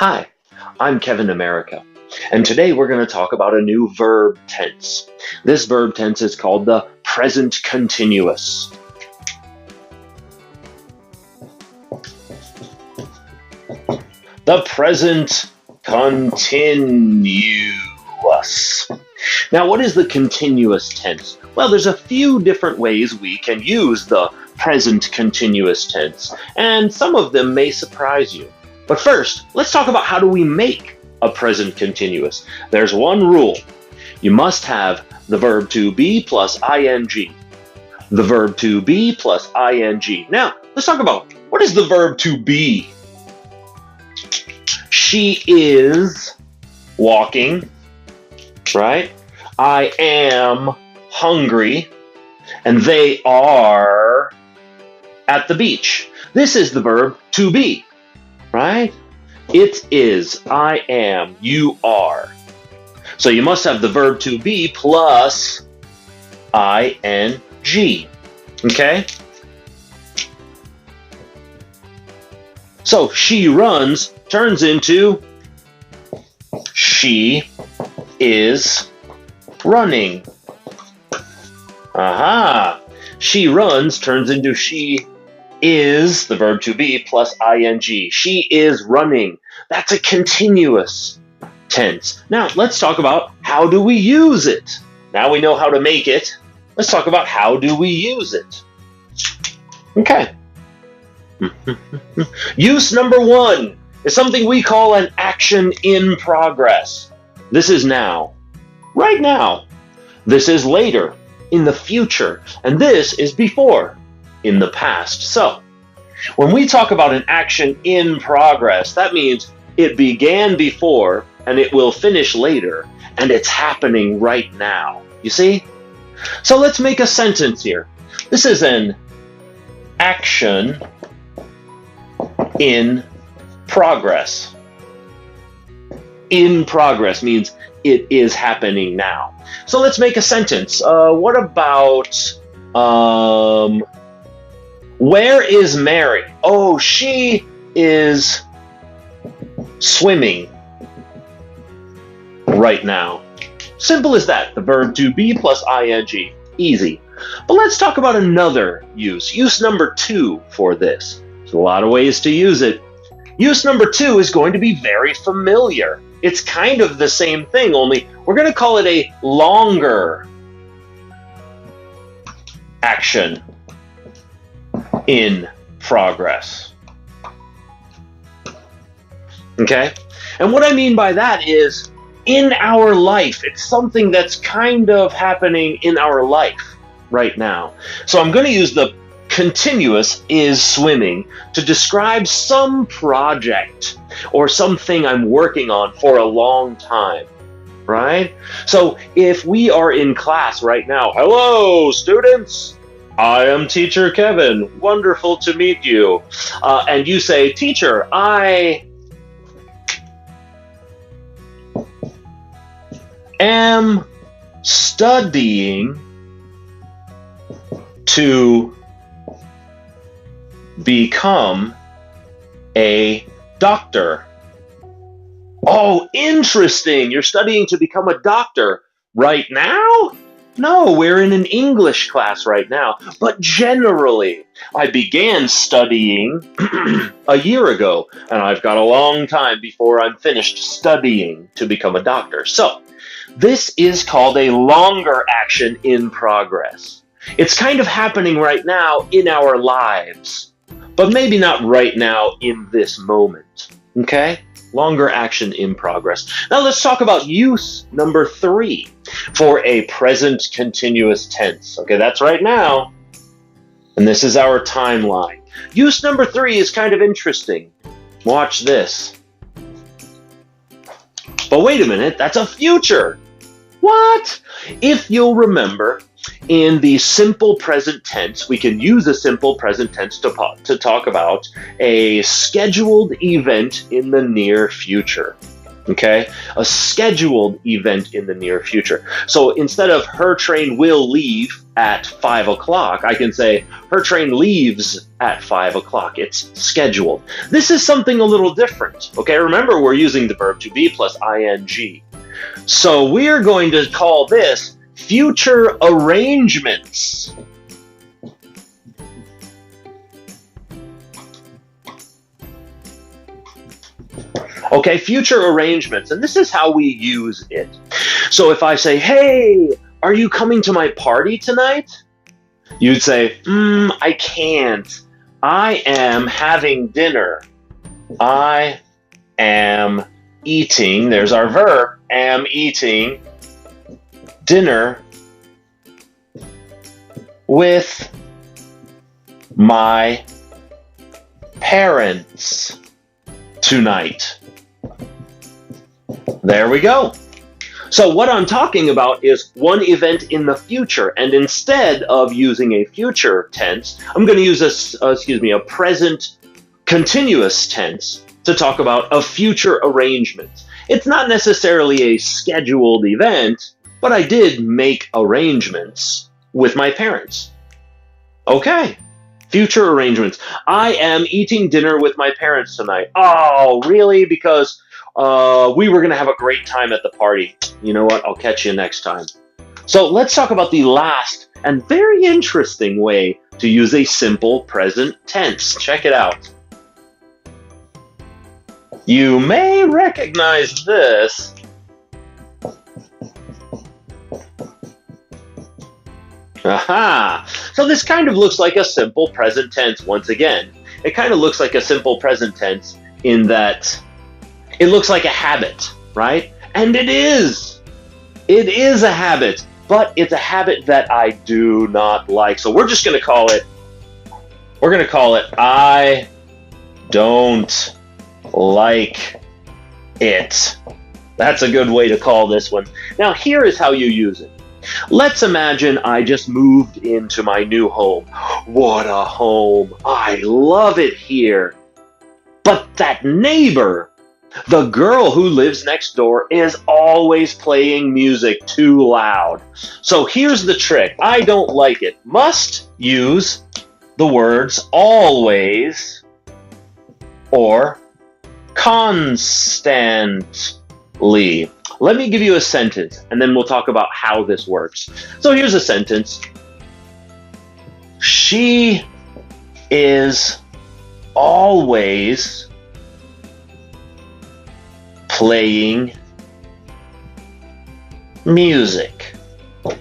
Hi, I'm Kevin America, and today we're going to talk about a new verb tense. This verb tense is called the present continuous. The present continuous. Now, what is the continuous tense? Well, there's a few different ways we can use the present continuous tense, and some of them may surprise you. But first, let's talk about how do we make a present continuous. There's one rule. You must have the verb to be plus ing. The verb to be plus ing. Now, let's talk about what is the verb to be. She is walking, right? I am hungry, and they are at the beach. This is the verb to be, right? It is, I am, you are. So you must have the verb to be plus ing, okay? So she runs turns into she is running. Aha! She runs turns into she is, the verb to be, plus ing. She is running. That's a continuous tense. Now, let's talk about how do we use it. Now we know how to make it. Let's talk about how do we use it. Okay. Use number one is something we call an action in progress. This is now. Right now. This is later. In the future. And this is before. In the past. So, when we talk about an action in progress, that means it began before and it will finish later, and it's happening right now. You see? So let's make a sentence here. This is an action in progress. In progress means it is happening now. So let's make a sentence. What about where is Mary? Oh, she is swimming right now. Simple as that. The verb to be plus ing. Easy. But let's talk about another use. Use number two for this. There's a lot of ways to use it. Use number two is going to be very familiar. It's kind of the same thing, only we're going to call it a longer action in progress. Okay? And what I mean by that is in our life. It's something that's kind of happening in our life right now. So I'm going to use the continuous is swimming to describe some project or something I'm working on for a long time, right? So if we are in class right now, hello students, I am teacher Kevin, wonderful to meet you. And you say, teacher, I am studying to become a doctor. Oh, interesting. You're studying to become a doctor right now? No, we're in an English class right now. But generally, I began studying a year ago, and I've got a long time before I'm finished studying to become a doctor. So, this is called a longer action in progress. It's kind of happening right now in our lives, but maybe not right now in this moment. Okay? Longer action in progress. Now let's talk about use number three for a present continuous tense. Okay, that's right now. And this is our timeline. Use number three is kind of interesting. Watch this. But wait a minute, that's a future. What? If you'll remember, in the simple present tense, we can use a simple present tense to talk about a scheduled event in the near future. Okay, a scheduled event in the near future. So instead of her train will leave at 5 o'clock, I can say her train leaves at 5 o'clock. It's scheduled. This is something a little different. Okay, remember we're using the verb to be plus ing. So we're going to call this future arrangements. Okay, future arrangements, and this is how we use it. So if I say, hey, are you coming to my party tonight? You'd say, I can't. I am having dinner. I am eating, there's our verb, am eating dinner with my parents tonight. There we go. So what I'm talking about is one event in the future, and instead of using a future tense, I'm going to use a present continuous tense to talk about a future arrangement. It's not necessarily a scheduled event, but I did make arrangements with my parents. Okay. Future arrangements. I am eating dinner with my parents tonight. Oh, really? Because we were going to have a great time at the party. You know what? I'll catch you next time. So let's talk about the last and very interesting way to use a simple present tense. Check it out. You may recognize this. Aha! So this kind of looks like a simple present tense once again. It kind of looks like a simple present tense in that it looks like a habit, right? And it is. It is a habit, but it's a habit that I do not like. So we're just going to call it, I don't like it. That's a good way to call this one. Now here is how you use it. Let's imagine I just moved into my new home. What a home! I love it here. But that neighbor, the girl who lives next door, is always playing music too loud. So here's the trick. I don't like it. Must use the words always or constantly. Let me give you a sentence, and then we'll talk about how this works. So here's a sentence. She is always playing music.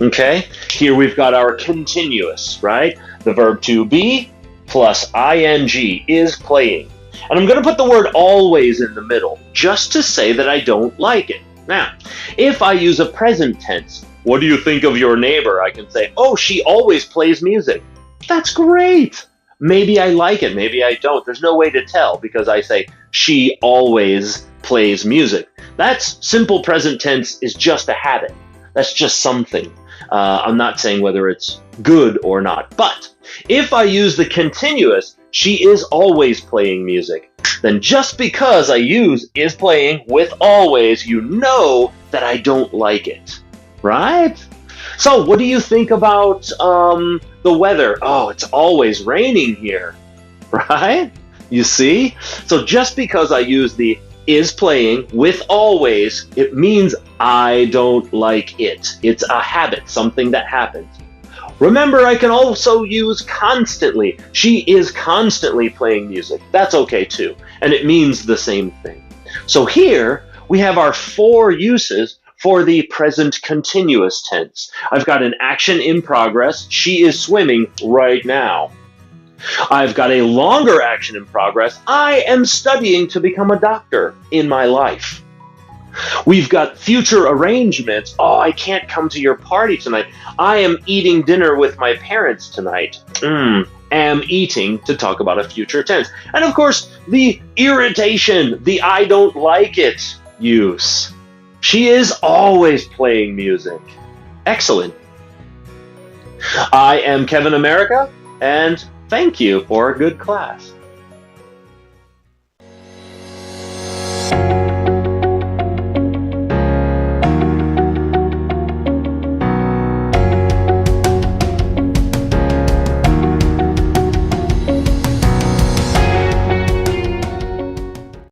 Okay? Here we've got our continuous, right? The verb to be plus ing is playing. And I'm going to put the word always in the middle, just to say that I don't like it. Now, if I use a present tense, what do you think of your neighbor? I can say, oh, she always plays music. That's great. Maybe I like it, maybe I don't. There's no way to tell because I say, she always plays music. That's simple present tense is just a habit. That's just something. I'm not saying whether it's good or not. But if I use the continuous, she is always playing music, then just because I use is playing with always, you know that I don't like it, right? So what do you think about the weather? Oh, it's always raining here, right? You see? So just because I use the is playing with always, it means I don't like it. It's a habit, something that happens. Remember, I can also use constantly. She is constantly playing music. That's okay too. And it means the same thing. So here we have our 4 uses for the present continuous tense. I've got an action in progress. She is swimming right now. I've got a longer action in progress. I am studying to become a doctor in my life. We've got future arrangements. Oh, I can't come to your party tonight. I am eating dinner with my parents tonight. Am eating to talk about a future tense. And of course, the irritation, the I don't like it use. She is always playing music. Excellent. I am Kevin America, and thank you for a good class.